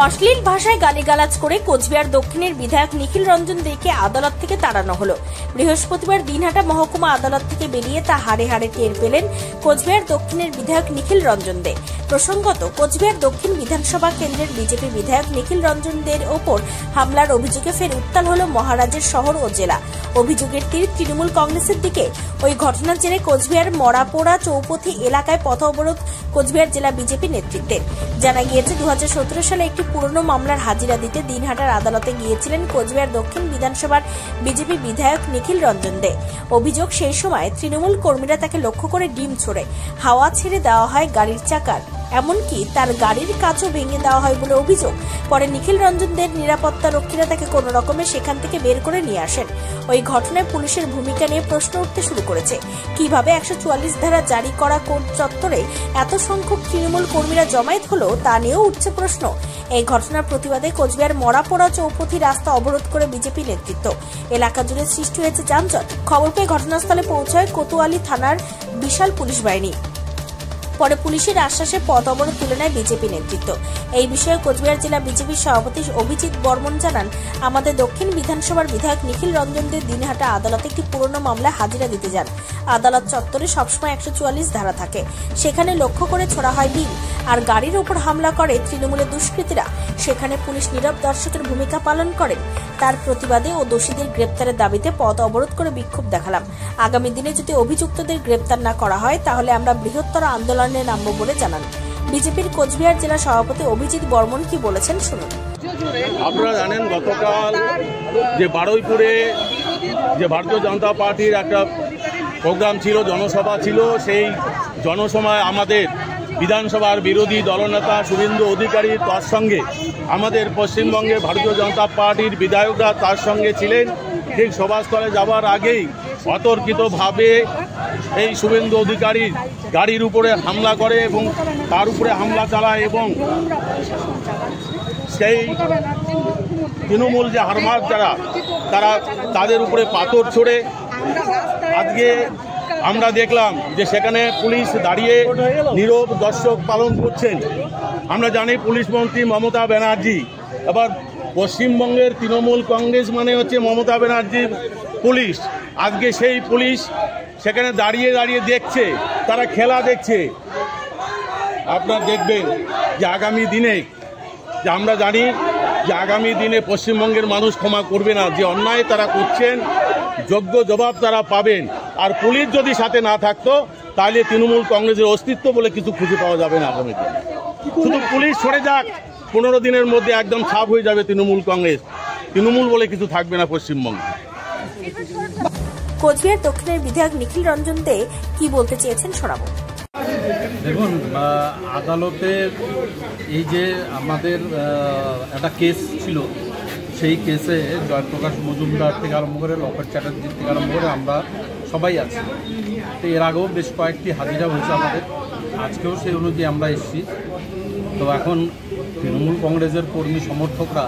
অশ্লীল ভাষায় গালিগালাজ করে কোচবিহার দক্ষিণের বিধায়ক নিখিল রঞ্জন দেকে আদালত থেকে তাড়ানো হলো। বৃহস্পতিবার দিনহাটা মহকুমা আদালত থেকে বেরিয়ে তা হাড়ে হাড়ে টের পেলেন কোচবিহার দক্ষিণের বিধায়ক নিখিল রঞ্জন দে। প্রসঙ্গত, কোচবিহার দক্ষিণ বিধানসভা কেন্দ্রের বিজেপি বিধায়ক নিখিল রঞ্জন দের ওপর হামলার অভিযোগে ফের উত্তাল হল মহারাজের শহর ও জেলা। অভিযোগের তীর তৃণমূল কংগ্রেসের দিকে। ওই ঘটনার জেরে কোচবিহার মরাপোড়া চৌপথি এলাকায় পথ অবরোধ কোচবিহার জেলা বিজেপি নেতৃত্বের। জানা গিয়েছে 2017 সালে একটি পুরনো মামলার হাজিরা দিতে দিনহাটার আদালতে গিয়েছিলেন কোচবিহার দক্ষিণ বিধানসভার বিজেপি বিধায়ক নিখিল রঞ্জন দে। অভিযোগ, সেই সময় তৃণমূল কর্মীরা তাকে লক্ষ্য করে ডিম ছোড়ে হাওয়া ছেড়ে দেওয়া হয় গাড়ির চাকার, এমনকি তার গাড়ির কাঁচও ভেঙে দেওয়া হয় বলে অভিযোগ। পরে নিখিল রঞ্জন দের নিরাপত্তা রক্ষীরা তাকে কোন রকমে সেখান থেকে বের করে নিয়ে আসেন। ওই ঘটনায় পুলিশের ভূমিকা নিয়ে প্রশ্ন উঠতে শুরু করেছে। কিভাবে 144 ধারা জারি করা কোর্ট চত্বরে এত সংখ্যক তৃণমূল কর্মীরা জমায়েত হলো তা নিয়েও উঠছে প্রশ্ন। এই ঘটনার প্রতিবাদে কোচবিহার মরাপোড়া চৌপথি রাস্তা অবরোধ করে বিজেপি নেতৃত্ব। এলাকা জুড়ে সৃষ্টি হয়েছে যানজট। খবর পেয়ে ঘটনাস্থলে পৌঁছায় কোতোয়ালি থানার বিশাল পুলিশ বাহিনী। পরে পুলিশের আশ্বাসে পথ অবরোধ তুলে নেয় বিজেপি নেতৃত্ব। এই বিষয়ে কোচবিহার জেলা বিজেপির সভাপতি অভিজিৎ বর্মন জানান, আমাদের দক্ষিণ বিধানসভার বিধায়ক নিখিল রঞ্জন দে দিনহাটা আদালতে একটি পুরনো মামলায় হাজিরা দিতে যান। আদালত চত্বরে সবসময় 144 ধারা থাকে, সেখানে লক্ষ্য করে ছোড়া হয় ডিম আর গাড়ির উপর হামলা করে তৃণমূলের দুষ্কৃতীরা। সেখানে পুলিশ নীরব দর্শকের ভূমিকা পালন করেন। তার প্রতিবাদে ও দোষীদের গ্রেপ্তারের দাবিতে পথ অবরোধ করে বিক্ষোভ দেখালাম। আগামী দিনে যদি অভিযুক্তদের গ্রেপ্তার না করা হয় তাহলে আমরা বৃহত্তর আন্দোলনে নামব বলে জানান। বিজেপির কোচবিহার জেলা সভাপতি অভিজিৎ বর্মন কি বলেছেন শুনুন। আপনারা জানেন, গতকাল যে বারুইপুরে যে ভারতীয় জনতা পার্টির একটা প্রোগ্রাম ছিল, জনসভা ছিল, সেই জনসভায় আমাদের বিধানসভার বিরোধী দলনেতা শুভেন্দু অধিকারী তার সঙ্গে আমাদের পশ্চিমবঙ্গে ভারতীয় জনতা পার্টির বিধায়করা তার সঙ্গে ছিলেন। ঠিক সভাস্থলে যাওয়ার আগেই অতর্কিতভাবে এই শুভেন্দু অধিকারীর গাড়ির উপরে হামলা করে এবং তার উপরে হামলা চালায় এবং সেই তৃণমূল যে হারমাত যারা তারা তাদের উপরে পাথর ছোড়ে। আজকে আমরা দেখলাম যে সেখানে পুলিশ দাঁড়িয়ে নীরব দর্শক পালন করছেন। আমরা জানি পুলিশ মন্ত্রী মমতা ব্যানার্জি, এবার পশ্চিমবঙ্গের তৃণমূল কংগ্রেস মানে হচ্ছে মমতা ব্যানার্জির পুলিশ। আজকে সেই পুলিশ সেখানে দাঁড়িয়ে দাঁড়িয়ে দেখছে, তারা খেলা দেখছে। আপনারা দেখবেন যে আগামী দিনে, যে আমরা জানি যে আগামী দিনে পশ্চিমবঙ্গের মানুষ ক্ষমা করবে না। যে অন্যায় তারা করছেন যোগ্য জবাব তারা পাবেন। আর পুলিশ যদি সাথে না থাকতো তাহলে তৃণমূল কংগ্রেসের অস্তিত্ব বলে কিছু খুঁজে পাওয়া যাবে না আগামী দিনে। শুধু পুলিশ সরে যাক, 15 দিনের মধ্যে একদম সাফ হয়ে যাবে তৃণমূল কংগ্রেস। তৃণমূল বলে কিছু থাকবে না পশ্চিমবঙ্গে। কোচবিহার দক্ষিণের বিধায়ক নিখিল রঞ্জন দে কি বলতে চেয়েছেন শোনাবো। দেখুন, আদালতের এই যে আমাদের একটা কেস ছিল, সেই কেসে জয়প্রকাশ মজুমদার থেকে আরম্ভ করে লকেট চ্যাটার্জির থেকে আরম্ভ করে আমরা সবাই আছি। তো এর আগেও বেশ কয়েকটি হাজিরা হয়েছে আমাদের, আজকেও সেই অনুযায়ী আমরা এসেছি। তো এখন তৃণমূল কংগ্রেসের কর্মী সমর্থকরা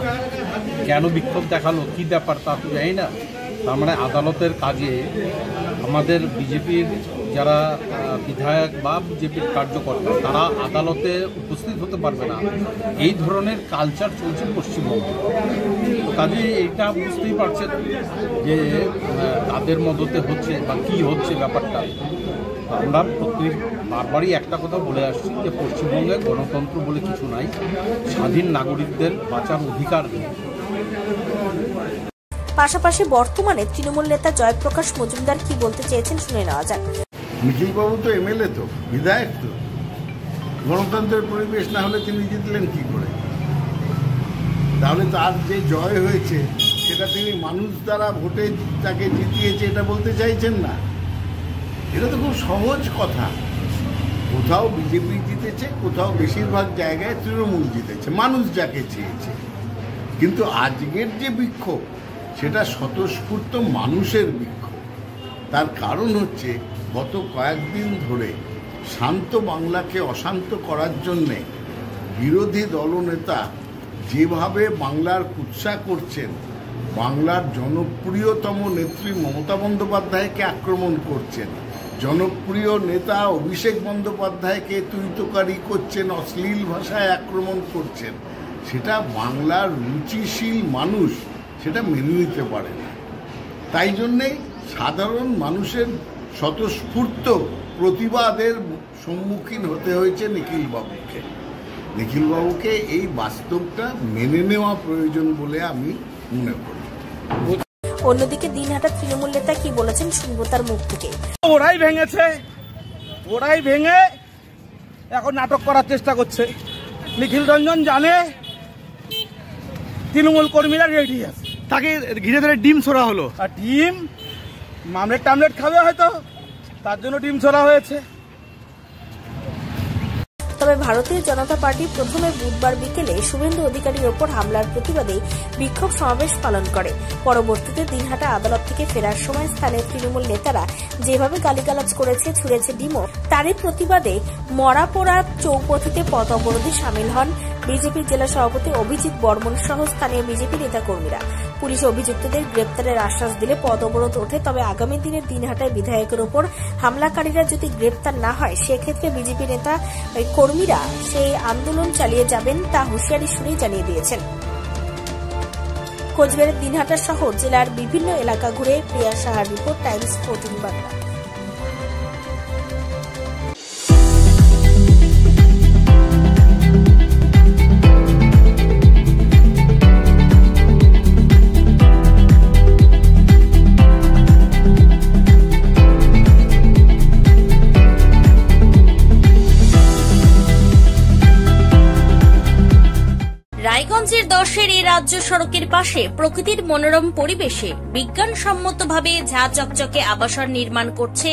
কেন বিক্ষোভ দেখালো, কী ব্যাপার তা তো জানি না। তার মানে আদালতের কাজে আমাদের বিজেপির যারা বিধায়ক বা বিজেপির কার্যকর্তা তারা আদালতে উপস্থিত হতে পারবে না, এই ধরনের কালচার চলছে পশ্চিমবঙ্গে। তো কাজে এইটা বুঝতেই পারছেন যে তাদের মদতে হচ্ছে বা কী হচ্ছে ব্যাপারটা। আমরা বারবারই একটা কথা বলে আসছি যে পশ্চিমবঙ্গে গণতন্ত্র বলে কিছু নাই, স্বাধীন নাগরিকদের বাঁচার অধিকার নেই। পাশাপাশি বর্তমানে তৃণমূল নেতা জয়প্রকাশ মজুমদার কি বলতে চেয়েছেন শুনে নেওয়া যাক। নিখিলবাবু তো এমএলএ, তো বিধায়ক, তো গণতন্ত্রের পরিবেশ না হলে তিনি জিতলেন কি করে? তাহলে তার যে জয় হয়েছে সেটা তিনি মানুষ দ্বারা ভোটে তাকে জিতিয়েছে এটা বলতে চাইছেন না? এটা তো খুব সহজ কথা। কোথাও বিজেপি জিতেছে, কোথাও বেশিরভাগ জায়গায় তৃণমূল জিতেছে, মানুষ যাকে চেয়েছে। কিন্তু আজকের যে বিক্ষোভ সেটা স্বতঃস্ফূর্ত মানুষের বিক্ষোভ। তার কারণ হচ্ছে গত কয়েকদিন ধরে শান্ত বাংলাকে অশান্ত করার জন্যে বিরোধী দলনেতা যেভাবে বাংলার কুৎসা করছেন, বাংলার জনপ্রিয়তম নেত্রী মমতা বন্দ্যোপাধ্যায়কে আক্রমণ করছেন, জনপ্রিয় নেতা অভিষেক বন্দ্যোপাধ্যায়কে তুইতকারি করছেন, অশ্লীল ভাষায় আক্রমণ করছেন, সেটা বাংলার রুচিশীল মানুষ সেটা মেনে নিতে পারে না। তাই জন্যে সাধারণ মানুষের স্বতঃস্ফূর্ত প্রতিবাদের সম্মুখীন হতে হয়েছে নিখিলবাবুকে। নিখিলবাবুকে এই বাস্তবটা মেনে নেওয়া প্রয়োজন বলে আমি মনে করি। অন্যদিকে দিনহাটা তৃণমূল নেতা কি বলেছেন শুনবো তার মুখ থেকে। ওরাই ভেঙেছে, ওরাই ভেঙে এখন নাটক করার চেষ্টা করছে। নিখিল রঞ্জন জানে তৃণমূল কর্মীরা রেডি আছে, তাকে ঘিরে ধরে ডিম ছোড়া হলো। আর ডিম মামলেট টামলেট খাবে হয়তো, তার জন্য ডিম ছোড়া হয়েছে। তবে ভারতীয় জনতা পার্টি প্রথমে বুধবার বিকেলে শুভেন্দু অধিকারীর ওপর হামলার প্রতিবাদে বিক্ষোভ সমাবেশ পালন করে। পরবর্তীতে দিনহাটা আদালত থেকে ফেরার সময় স্থানীয় তৃণমূল নেতারা যেভাবে গালিগালাজ করেছে, ছুড়েছে ডিমও, তারই প্রতিবাদে মরাপোড়া চৌপথিতে পথ অবরোধে সামিল হন বিজেপির জেলা সভাপতি অভিজিৎ বর্মন সহ স্থানীয় বিজেপি নেতাকর্মীরা। পুলিশ অভিযুক্তদের গ্রেপ্তারের আশ্বাস দিলে পথ অবরোধ ওঠে। তবে আগামী দিনে দিনহাটায় বিধায়কের ওপর হামলাকারীরা যদি গ্রেপ্তার না হয়, সেক্ষেত্রে বিজেপি নেতা কর্মীরা সেই আন্দোলন চালিয়ে যাবেন, তা হুঁশিয়ারি সুরেই জানিয়ে দিয়েছেন। কোচবিহারের দিনহাটা সহ জেলার বিভিন্ন এলাকা ঘুরে প্রিয়া সাহার রিপোর্ট, টাইমস 14 বাংলা। রায়গঞ্জের 10-এর এই রাজ্য সড়কের পাশে প্রকৃতির মনোরম পরিবেশে বিজ্ঞানসম্মতভাবে ঝা চকচকে আবাসন নির্মাণ করছে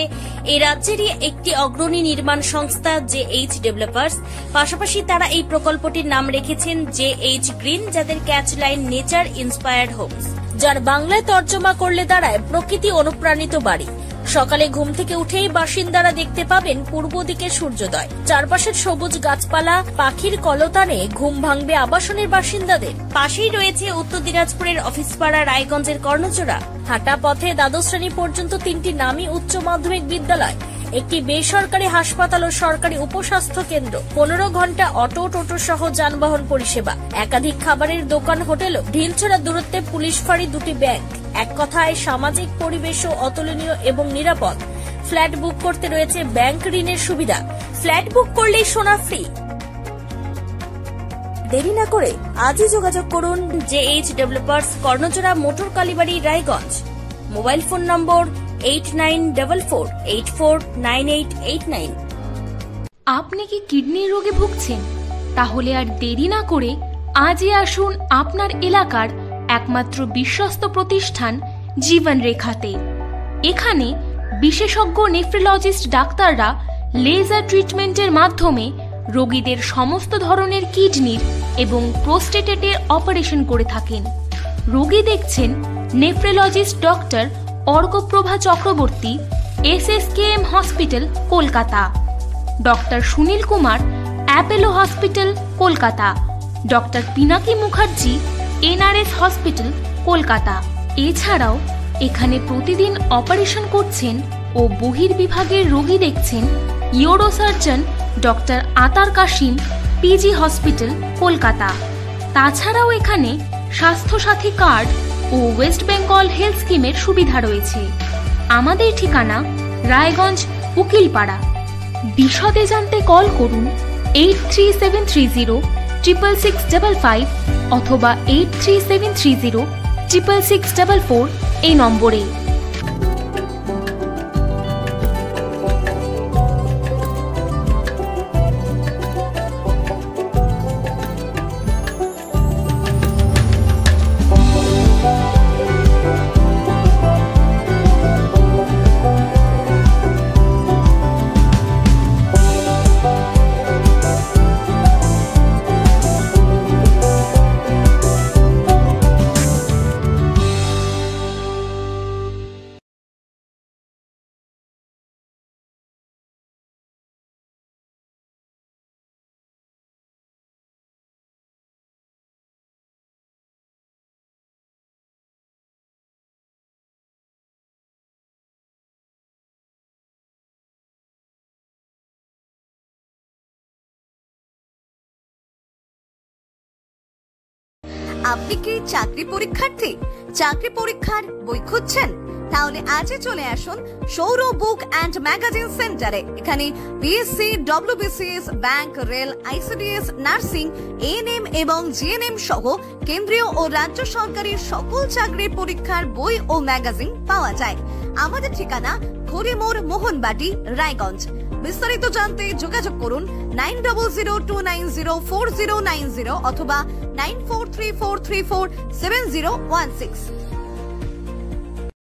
এই রাজ্যেরই একটি অগ্রণী নির্মাণ সংস্থা JH ডেভেলপার্স। পাশাপাশি তারা এই প্রকল্পটির নাম রেখেছেন JH গ্রিন, যাদের catch line nature inspired homes, যার বাংলায় তর্জমা করলে দাঁড়ায় প্রকৃতি অনুপ্রাণিত বাড়ি। সকালে ঘুম থেকে উঠেই বাসিন্দারা দেখতে পাবেন পূর্ব দিকে সূর্যোদয়, চারপাশের সবুজ গাছপালা, পাখির কলতানে ঘুম ভাঙবে আবাসনের বাসিন্দাদের। পাশেই রয়েছে উত্তর দিনাজপুরের অফিসপাড়া রায়গঞ্জের কর্ণচূড়া। হাঁটা পথে দ্বাদশ শ্রেণী পর্যন্ত 3টি নামী উচ্চ মাধ্যমিক বিদ্যালয়, একটি বেসরকারি হাসপাতাল ও সরকারি উপস্বাস্থ্য কেন্দ্র, 15 ঘন্টা অটো টোটো সহ যানবাহন পরিষেবা, একাধিক খাবারের দোকান, হোটেল, ঢিলছড়া দূরত্বে পুলিশ ফাঁড়ি, 2টি ব্যাংক। এক কথায় সামাজিক পরিবেশও অতুলনীয় এবং নিরাপদ। ফ্ল্যাট বুক করতে রয়েছে ব্যাংক ঋণের সুবিধা, ফ্ল্যাট বুক করলেই সোনা ফ্রি। দেরি না করে আজই যোগাযোগ করুন JH developers, Karnachura, motor Kalibari, Raiganj. Mobile phone number 8944849889। আপনি কি কিডনি রোগে ভুগছেন? তাহলে আর দেরি না করে আজই আসুন আপনার এলাকার একমাত্র বিশ্বস্ত প্রতিষ্ঠান জীবন রেখাতে। এখানে বিশেষজ্ঞ নেফ্রোলজিস্ট ডাক্তাররা লেজার ট্রিটমেন্টের মাধ্যমে রোগীদের সমস্ত ধরনের কিডনির এবং প্রোস্টেটের অপারেশন করে থাকেন। রোগী দেখছেন nephrologist doctor Arkaprava Chakraborty, SSKM hospital, Kolkata. Doctor Sunil Kumar, Apollo hospital, Kolkata. Doctor Pinaki Mukherjee, NRS hospital, Kolkata. এছাড়াও এখানে প্রতিদিন অপারেশন করছেন ও বহির্বিভাগের রোগী দেখছেন ইউরোসার্জন ডক্টর আতার কাশিম, PG হসপিটাল, কলকাতা। তাছাড়াও এখানে স্বাস্থ্যসাথী কার্ড ও ওয়েস্ট বেঙ্গল হেলথ স্কিমের সুবিধা রয়েছে। আমাদের ঠিকানা রায়গঞ্জ, উকিলপাড়া। বিশদে জানতে কল করুন 8373066655 অথবা 8373066644 এই নম্বরে। আপনি কি চাকরি পরীক্ষার্থী? চাকরি পরীক্ষার বই খুঁজছেন? তাহলে আজই চলে আসুন সৌরভ বুক অ্যান্ড ম্যাগাজিন সেন্টারে। এখানে BSc, WBCS, bank, rail, ICDS, nursing, ANM এবং জিএনএম সহ কেন্দ্রীয় ও রাজ্য সরকারি সকল চাকরির পরীক্ষার বই ও ম্যাগাজিন পাওয়া যায়। আমাদের ঠিকানা খড়িমোড়, মোহনবাটি, রায়গঞ্জ। বিস্তারিত জানতে যোগাযোগ করুন 9002904090 অথবা 9434347016।